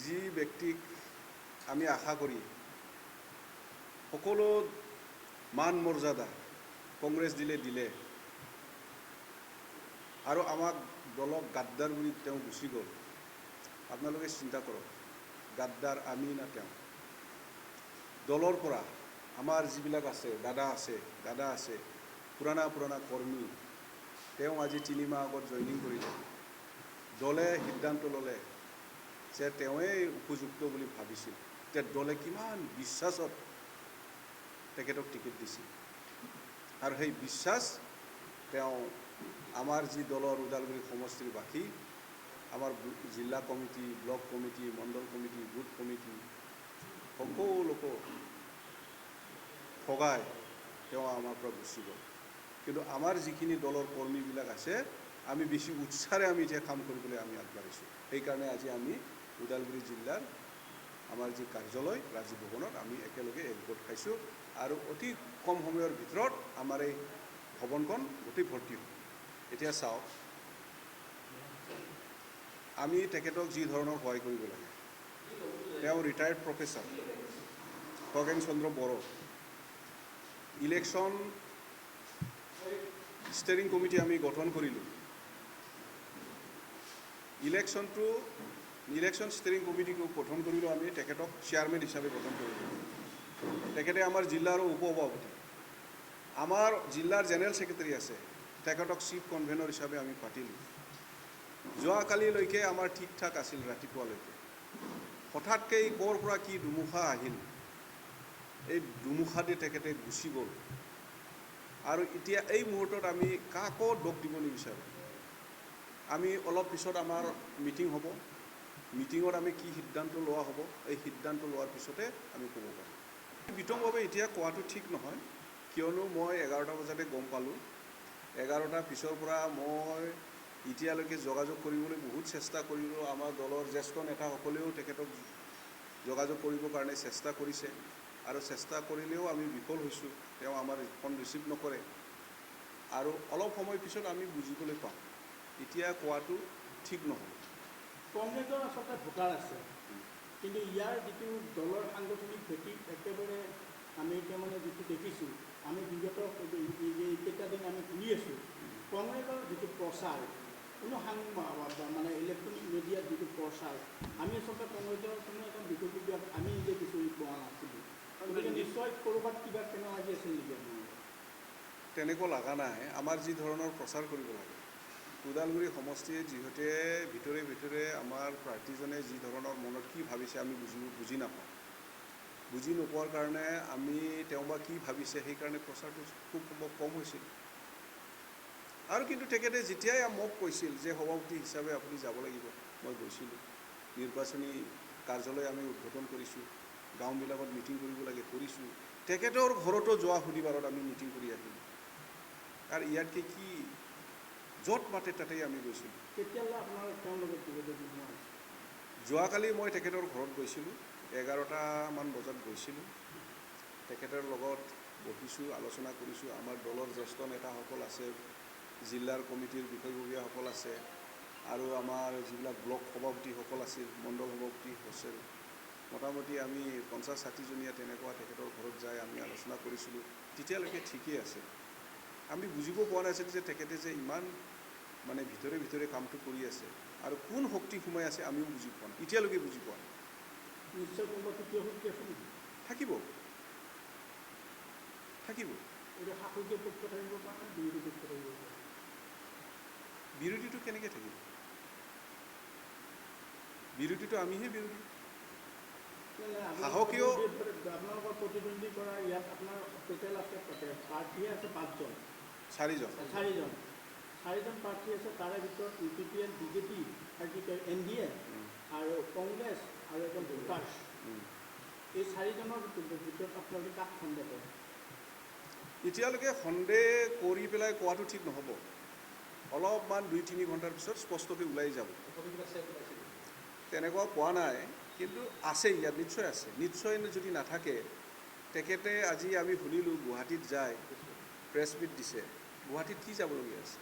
যি ব্যক্তিক আমি আশা কৰি সকলো মান মৰ্যাদা কংগ্ৰেছ দিলে আৰু আমাক দলক গাদ্দাৰ বুলি তেওঁ গুচি গ'ল। আপোনালোকে চিন্তা কৰক, গাদ্দাৰ আমি না তেওঁ? দলৰ পৰা আমাৰ যিবিলাক আছে দাদা আছে পুৰণা কৰ্মী, তেওঁ আজি 3 মাহ আগত জইনিং কৰিলে। দলে সিদ্ধান্ত ল'লে যে তেওঁৱেই উপযুক্ত বুলি ভাবিছিল। এতিয়া দলে কিমান বিশ্বাসত তেখেতক টিকেট দিছিল, আৰু সেই বিশ্বাস তেওঁ আমাৰ যি দলৰ ওদালগুৰি সমষ্টিৰ বাসী, আমাৰ জিলা কমিটি, ব্লক কমিটি, মণ্ডল কমিটি, বুথ কমিটি সকলোকো ঠগাই তেওঁ আমাৰ পৰা গুচি গ'ল। কিন্তু আমাৰ যিখিনি দলৰ কৰ্মীবিলাক আছে, আমি বেছি উৎসাহেৰে আমি এতিয়া কাম কৰিবলৈ আমি আগবাঢ়িছোঁ। সেইকাৰণে আজি আমি ওদালগুৰি জিলাৰ আমাৰ যি কাৰ্যালয় ৰাজীৱ ভৱনত আমি একেলগে একগোট খাইছোঁ, আৰু অতি কম সময়ৰ ভিতৰত আমাৰ এই ভৱনখন গোটেই ভৰ্তি হ'ব। এতিয়া চাওক, আমি তেখেতক যি ধৰণৰ সহায় কৰিব লাগে, তেওঁ ৰিটায়াৰ্ড প্ৰফেচাৰ খগেন চন্দ্ৰ বড়ো, ইলেকশ্যন ষ্টেৰিং কমিটি আমি গঠন কৰিলোঁ। ইলেকশ্যন ষ্টেৰিং কমিটিক গঠন কৰিলোঁ, আমি তেখেতক চেয়াৰমেন হিচাপে গঠন কৰিলোঁ। তেখেতে আমাৰ জিলাৰ উপ-সভাপতি, আমাৰ জিলাৰ জেনেৰেল ছেক্ৰেটাৰী আছে, তেখেতক চিফ কনভেনৰ হিচাপে আমি পাতিলোঁ। যোৱাকালিলৈকে আমাৰ ঠিক ঠাক আছিল ৰাতিপুৱালৈকে, হঠাৎকৈ ক'ৰ পৰা কি ধুমুহা আহিল, এই ধুমুহাতে তেখেতে গুচি গ'ল। আৰু এতিয়া এই মুহূৰ্তত আমি কাকো দোষ দিব নিবিচাৰোঁ। আমি অলপ পিছত আমাৰ মিটিং হ'ব, মিটিঙত আমি কি সিদ্ধান্ত লোৱা হ'ব, এই সিদ্ধান্ত লোৱাৰ পিছতে আমি ক'ব পাৰিম। বিতংভাৱে এতিয়া কোৱাটো ঠিক নহয়, কিয়নো মই 11টা বজাতে গম পালোঁ। 11টাৰ পিছৰ পৰা মই এতিয়ালৈকে যোগাযোগ কৰিবলৈ বহুত চেষ্টা কৰিলোঁ। আমাৰ দলৰ জ্যেষ্ঠ নেতাসকলেও তেখেতক যোগাযোগ কৰিবৰ কাৰণে চেষ্টা কৰিছে, আৰু চেষ্টা কৰিলেও আমি বিফল হৈছোঁ। তেওঁ আমাৰ ফোন ৰিচিভ নকৰে, আৰু অলপ সময় পিছত আমি বুজিবলৈ পাম। এতিয়া কোৱাটো ঠিক নহয়। কংগ্ৰেছৰ আচলতে ভোটাৰ আছে, কিন্তু ইয়াৰ যিটো দলৰ সাংগঠনিক ভেটি একেবাৰে আমি এতিয়া মানে যিটো দেখিছোঁ, আমি বিগত এইকেইটা দিন আমি শুনি আছোঁ, কংগ্ৰেছৰ যিটো প্ৰচাৰ, কোনো মানে ইলেক্ট্ৰনিক মিডিয়াত যিটো প্ৰচাৰ, আমি আচলতে কংগ্ৰেছৰ কোনো এখন বিষয়ববীয়াক আমি নিজে বিচাৰি পোৱা নাছিলোঁ। গতিকে নিশ্চয় ক'ৰবাত কিবা কেনে লাগি আছিল নেকি আপোনাৰ? তেনেকুৱা লগা নাই। আমাৰ যি ধৰণৰ প্ৰচাৰ কৰিব লাগে, ওদালগুৰি সমষ্টিয়ে যিহেতুৱে ভিতৰে আমাৰ প্ৰাৰ্থীজনে যি ধৰণৰ মনত কি ভাবিছে আমি বুজি নাপাওঁ। বুজি নোপোৱাৰ কাৰণে আমি তেওঁ বা কি ভাবিছে, সেইকাৰণে প্ৰচাৰটো খুব সম্ভৱ কম হৈছিল। আৰু কিন্তু তেখেতে যেতিয়াই মোক কৈছিল যে সভাপতি হিচাপে আপুনি যাব লাগিব, মই গৈছিলোঁ। নিৰ্বাচনী কাৰ্যালয় আমি উদ্বোধন কৰিছোঁ, গাঁওবিলাকত মিটিং কৰিব লাগে কৰিছোঁ। তেখেতৰ ঘৰতো যোৱা শনিবাৰত আমি মিটিং কৰি আহিলোঁ। আৰু ইয়াতকৈ কি, য'ত মাতে তাতেই আমি গৈছিলোঁ। কেতিয়ালৈ আপোনাৰ তেওঁৰ লগত যোগাযোগ নোহোৱা? যোৱাকালি মই তেখেতৰ ঘৰত গৈছিলোঁ, 11টামান বজাত গৈছিলোঁ। তেখেতৰ লগত বহিছোঁ, আলোচনা কৰিছোঁ। আমাৰ দলৰ জ্যেষ্ঠ নেতাসকল আছে, জিলাৰ কমিটিৰ বিষয়ববীয়াসকল আছে, আৰু আমাৰ যিবিলাক ব্লক সভাপতিসকল আছিল, মণ্ডল সভাপতি আছিল, মোটামুটি আমি 50-60জনীয়া তেনেকুৱা তেখেতৰ ঘৰত যাই আমি আলোচনা কৰিছিলোঁ। তেতিয়ালৈকে ঠিকেই আছে। আমি বুজিব পৰা নাছিলোঁ যে তেখেতে যে ইমান মানে ভিতৰে কামটো কৰি আছে, আৰু কোন শক্তি সোমাই আছে আমিও বুজি পোৱা নাই, এতিয়ালৈকে বুজি পোৱা নাই। নিশ্চয় কোনোবা তৃতীয় শক্তি আছে নেকি? থাকিব। এইটো শাসকীয় পক্ষ থাকিব পাৰে নে বিৰোধী পক্ষ থাকিব পাৰে? বিৰোধীটো কেনেকৈ থাকিব? বিৰোধীটো আমিহে বিৰোধী। শাসকীয় আপোনালোকৰ প্ৰতিদ্বন্দ্বী কৰা ইয়াত আপোনাৰ টোটেল আছে, প্ৰাৰ্থীয়ে আছে 5জন। 4জন প্ৰাৰ্থী আছে। তাৰে ভিতৰত UPPL, BJP, আৰু কি কয় NDA, আৰু কংগ্ৰেছ, আৰু এজন ভোটাৰ। এই 4জনৰ ভিতৰত আপোনালোকে কাক সন্দেহ কৰে? এতিয়ালৈকে সন্দেহ কৰি পেলাই কোৱাটো ঠিক নহ'ব। অলপমান 2-3 ঘণ্টাৰ পিছত স্পষ্টকৈ ওলাই যাব। তেনেকুৱা পোৱা নাই, কিন্তু আছে ইয়াত, নিশ্চয় আছে। নিশ্চয় যদি নাথাকে, তেখেতে আজি আমি শুনিলোঁ গুৱাহাটীত যায় প্ৰেছ মিট দিছে। গুৱাহাটীত কি যাবলগীয়া আছে?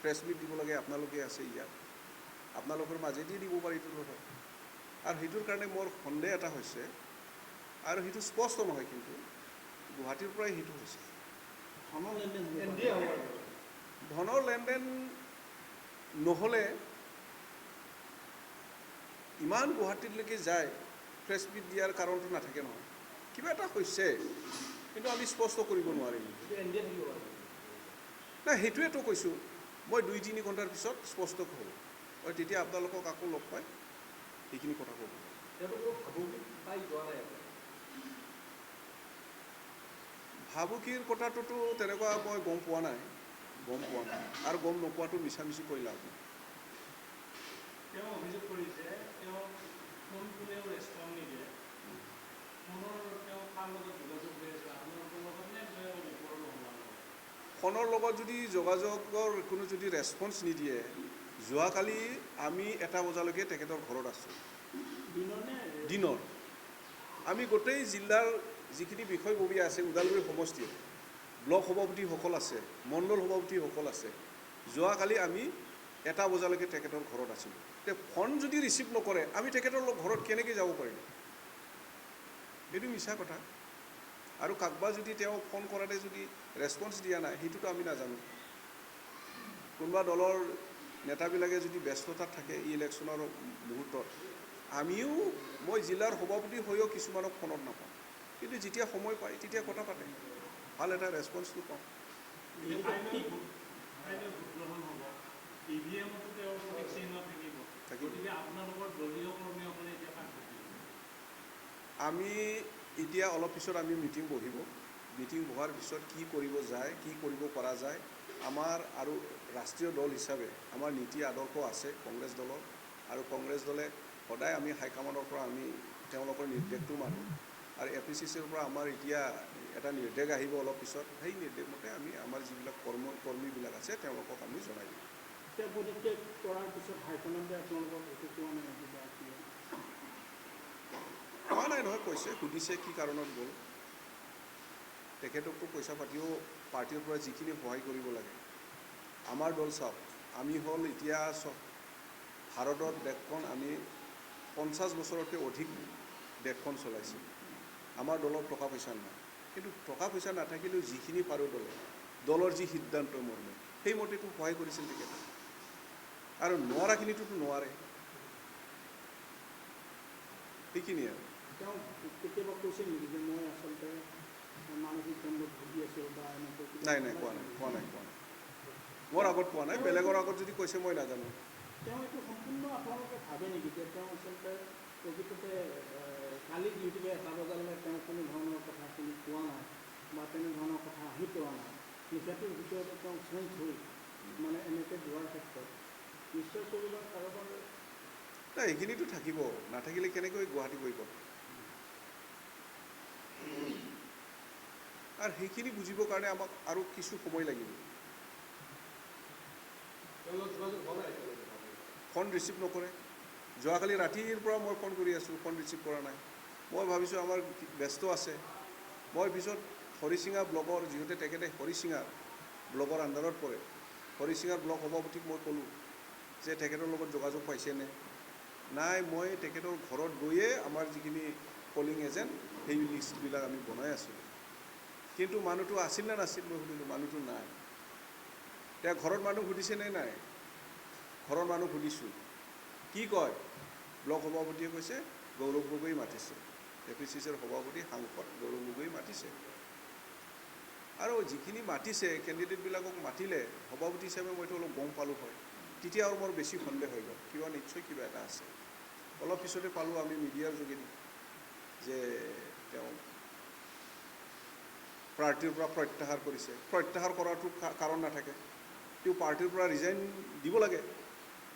প্ৰেছ মিট দিব লাগে আপোনালোকে আছে ইয়াত, আপোনালোকৰ মাজেদি দিব পাৰিতো নহয়। আৰু সেইটোৰ কাৰণে মোৰ সন্দেহ এটা হৈছে, আৰু সেইটো স্পষ্ট নহয়, কিন্তু গুৱাহাটীৰ পৰাই সেইটো হৈছে। ধনৰ লেনদেন হ'ব NDA হ'ব পাৰে। আৰু। ধনৰ লেনদেন নহ'লে ইমান গুৱাহাটীলৈকে যায়, প্ৰেছ মিট দিয়াৰ কাৰণটো নাথাকে নহয়। কিবা এটা হৈছে, কিন্তু আমি স্পষ্ট কৰিব নোৱাৰিম। এইটো NDA থাকিব পাৰে। নাই, সেইটোৱেতো কৈছোঁ, মই 2-3 ঘণ্টাৰ পিছত স্পষ্ট হ'ব। মই তেতিয়া আপোনালোকক আকৌ লগ পাই সেইখিনি কথা ক'ব। তেওঁলোকক ভাবুকি পাই যোৱা নাই আপুনি? ভাবুকিৰ কথাটোতো তেনেকুৱা মই গম পোৱা নাই, আৰু গম নোপোৱাটো মিছামিছি কৈ লাভ নাই। তেওঁ অভিযোগ কৰিছে, তেওঁ ফোন কোনেও ৰেছপণ্ড নিদিয়ে। ফোনৰ তেওঁ কাৰ লগত যোগাযোগ কৰি আছে, আপোনালোকৰ লগত নে তেওঁ ওপৰৰ মহলাৰ লগত? ফোনৰ লগত যদি যোগাযোগৰ কোনো যদি ৰেছপন্স নিদিয়ে, যোৱাকালি আমি 1টা বজালৈকে তেখেতৰ ঘৰত আছোঁ, দিনৰ নে দিনৰ। আমি গোটেই জিলাৰ যিখিনি বিষয়ববীয়া আছে, ওদালগুৰি সমষ্টিৰ ব্লক সভাপতিসকল আছে, মণ্ডল সভাপতিসকল আছে, যোৱাকালি আমি 1টা বজালৈকে তেখেতৰ ঘৰত আছিলোঁ। তে ফোন যদি ৰিচিভ নকৰে, আমি তেখেতৰ ঘৰত কেনেকৈ যাব পাৰিম? এইটো মিছা কথা। আৰু কাকবা যদি তেওঁ ফোন কৰাতে যদি ৰেছপন্স দিয়া নাই, সেইটোতো আমি নাজানো। কোনোবা দলৰ নেতাবিলাকে যদি ব্যস্ততাত থাকে এই ইলেকশ্যনৰ মুহূৰ্তত, মই জিলাৰ সভাপতি হৈও কিছুমানক ফোনত নাপাওঁ, কিন্তু যেতিয়া সময় পায় তেতিয়া কথা পাতে, ভাল এটা ৰেছপন্সটো পাওঁ। এতিয়া ফাইনেল ভোট গ্ৰহণ হ'ব, EVM-তো তেওঁৰ সঠিক চিহ্ন থাকিব। থাকিব। গতিকে আপোনালোকৰ দলীয় কৰ্মীসকলে এতিয়া কাক ভোট দিব? আমি এতিয়া অলপ পিছত আমি মিটিং বহিব। মিটিং বহাৰ পিছত কি কৰিব যায়, কি কৰিব পৰা যায়, আমাৰ আৰু ৰাষ্ট্ৰীয় দল হিচাপে আমাৰ নীতি আদৰ্শ আছে কংগ্ৰেছ দলৰ, আৰু কংগ্ৰেছ দলে সদায় আমি হাইকমাণ্ডৰ পৰা আমি তেওঁলোকৰ নিৰ্দেশটো মানো, আৰু APCCৰ পৰা আমাৰ এতিয়া এটা নিৰ্দেশ আহিব অলপ পিছত, সেই নিৰ্দেশ মতে আমি আমাৰ যিবিলাক কৰ্মীবিলাক আছে তেওঁলোকক আমি জনাই দিম। তেওঁ পদত্যাগ কৰাৰ পিছত হাইকমাণ্ডে আপোনালোকক একো কোৱা নাই কিবা কিবা? কোৱা নাই নহয়, কৈছে, সুধিছে কি কাৰণত গ'ল। তেখেতকতো পইচা পাতিও পাৰ্টিৰ পৰা যিখিনি সহায় কৰিব লাগে। আমাৰ দল চাওক, আমি হ'ল এতিয়া ভাৰতৰ দেশখন আমি 50 বছৰতকৈ অধিক দেশখন চলাইছোঁ। আমাৰ দলৰ টকা পইচা নাই, কিন্তু টকা পইচা নাথাকিলেও যিখিনি পাৰোঁ দলৰ যি সিদ্ধান্ত মৰ্মে সেইমতেতো সহায় কৰিছিল তেখেতে, আৰু নোৱাৰাখিনিতো নোৱাৰে, সেইখিনিয়ে আৰু। তেওঁ কেতিয়াবা কৈছিল নেকি যে মই আচলতে মানসিক দ্বন্দ্বত ভুগি আছোঁ বা এনেকৈ কিবা? নাই, কোৱা নাই। মোৰ আগত কোৱা নাই, বেলেগৰ আগত যদি কৈছে মই নাজানো। তেওঁ এইটো সম্পূৰ্ণ আপোনালোকে ভাবে নেকি যে তেওঁ আচলতে প্ৰকৃততে কালি যিহেতুকে 1টা বজালৈ তেওঁ কোনো ধৰণৰ কথা শুনি পোৱা নাই বা তেনেধৰণৰ কথা আহি পোৱা নাই, নিশাটোৰ ভিতৰতে তেওঁ চেঞ্জ হৈ মানে এনেকৈ যোৱাৰ ক্ষেত্ৰত নিশ্চয় কৰিবৰ কাৰোবাৰ? নাই, এইখিনিতো থাকিব, নাথাকিলে কেনেকৈ গুৱাহাটী গৈ পাব? আৰু সেইখিনি বুজিবৰ কাৰণে আমাক আৰু কিছু সময় লাগিব। তেওঁলোক যোগাযোগ হোৱা নাই এতিয়ালৈকে? ফোন ৰিচিভ নকৰে। যোৱাকালি ৰাতিৰ পৰা মই ফোন কৰি আছোঁ, ফোন ৰিচিভ কৰা নাই। মই ভাবিছোঁ আমাৰ ব্যস্ত আছে। মই পিছত হৰিচিঙা ব্লকৰ, যিহেতু তেখেতে হৰিচিঙা ব্লকৰ আণ্ডাৰত পৰে, হৰিচিঙাৰ ব্লক সভাপতিক মই ক'লোঁ যে তেখেতৰ লগত যোগাযোগ পাইছেনে? নাই, মই তেখেতৰ ঘৰত গৈয়ে আমাৰ যিখিনি পলিং এজেণ্ট সেই লিষ্টবিলাক আমি বনাই আছোঁ। কিন্তু মানুহটো আছিল নে নাছিল মই সুধিলোঁ, মানুহটো নাই। তেওঁ ঘৰত মানুহ সুধিছেনে নাই? ঘৰৰ মানুহ সুধিছোঁ। কি কয়? ব্লক সভাপতিয়ে কৈছে গৌৰৱ গগৈ মাতিছে, APCCৰ সভাপতি সাংসদ গৌৰৱ গগৈ মাতিছে। আৰু যিখিনি মাতিছে কেণ্ডিডেটবিলাকক মাতিলে সভাপতি হিচাপে মইতো অলপ গম পালোঁ হয়, তেতিয়া আৰু মোৰ বেছি সন্দেহ হৈ গ'ল, নিশ্চয় কিবা এটা আছে। অলপ পিছতে পালোঁ আমি মিডিয়াৰ যোগেদি যে তেওঁ পাৰ্টিৰ পৰা প্ৰত্যাহাৰ কৰিছে। প্ৰত্যাহাৰ কৰাটো কাৰণ নাথাকে, তেওঁ পাৰ্টিৰ পৰা ৰিজাইন দিব লাগে,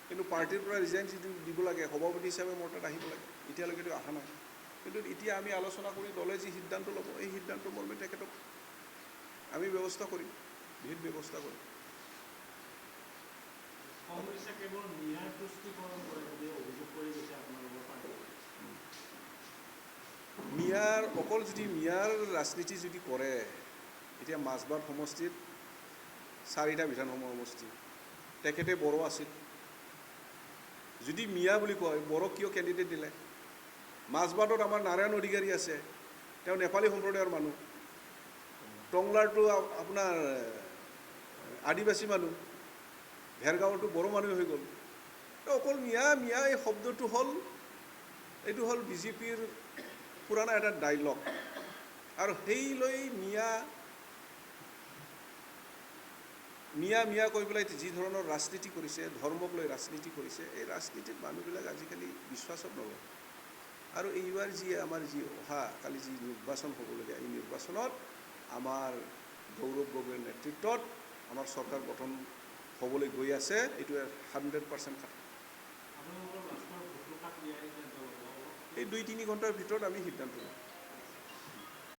কিন্তু পাৰ্টিৰ পৰা ৰিজাইন যদি দিব লাগে সভাপতি হিচাপে মোৰ তাত আহিব লাগে, এতিয়ালৈকেতো অহা নাই। কিন্তু এতিয়া আমি আলোচনা কৰি দলে যি সিদ্ধান্ত ল'ব এই সিদ্ধান্ত মৰ্মে তেখেতক আমি ব্যৱস্থা কৰিম, বিহিত ব্যৱস্থা কৰিম। কংগ্ৰেছে কেৱল ন্যায় তুষ্টিকৰণ কৰে বুলি অভিযোগ কৰি গৈছে আপোনালোকৰ পাৰ্টিয়ে। অকল যদি মিয়াৰ ৰাজনীতি যদি কৰে, এতিয়া মাজবাট সমষ্টিত 4টা বিধানসভা সমষ্টি, তেখেতে বড়ো আছিল। যদি মিয়া বুলি কয়, বড়োক কিয় কেণ্ডিডেট দিলে? মাজবাটত আমাৰ নাৰায়ণ অধিকাৰী আছে, তেওঁ নেপালী সম্প্ৰদায়ৰ মানুহ। টংলাৰটো আপোনাৰ আদিবাসী মানুহ, ভেৰগাঁৱতো বড়ো মানুহ হৈ গ'ল। তো অকল মিয়া মিয়া এই শব্দটো হ'ল, এইটো হ'ল বিজেপিৰ পুৰণা এটা ডাইলগ। আৰু সেই লৈ মিয়া মিয়া কৈ পেলাই যি ধৰণৰ ৰাজনীতি কৰিছে, ধৰ্মক লৈ ৰাজনীতি কৰিছে, এই ৰাজনীতিত মানুহবিলাক আজিকালি বিশ্বাসত নলয়। আৰু এইবাৰ আমাৰ অহা কালি যি নিৰ্বাচন হ'বলগীয়া, এই নিৰ্বাচনত আমাৰ গৌৰৱ গগৈৰ নেতৃত্বত আমাৰ চৰকাৰ গঠন হ'বলৈ গৈ আছে, এইটো 100% কথা। আপোনালোকৰ লাষ্টৰ ভোটটো কাক দিয়াৰ সিদ্ধান্ত ল'ব? এই 2-3 ঘণ্টাৰ ভিতৰত আমি সিদ্ধান্ত ল'ম।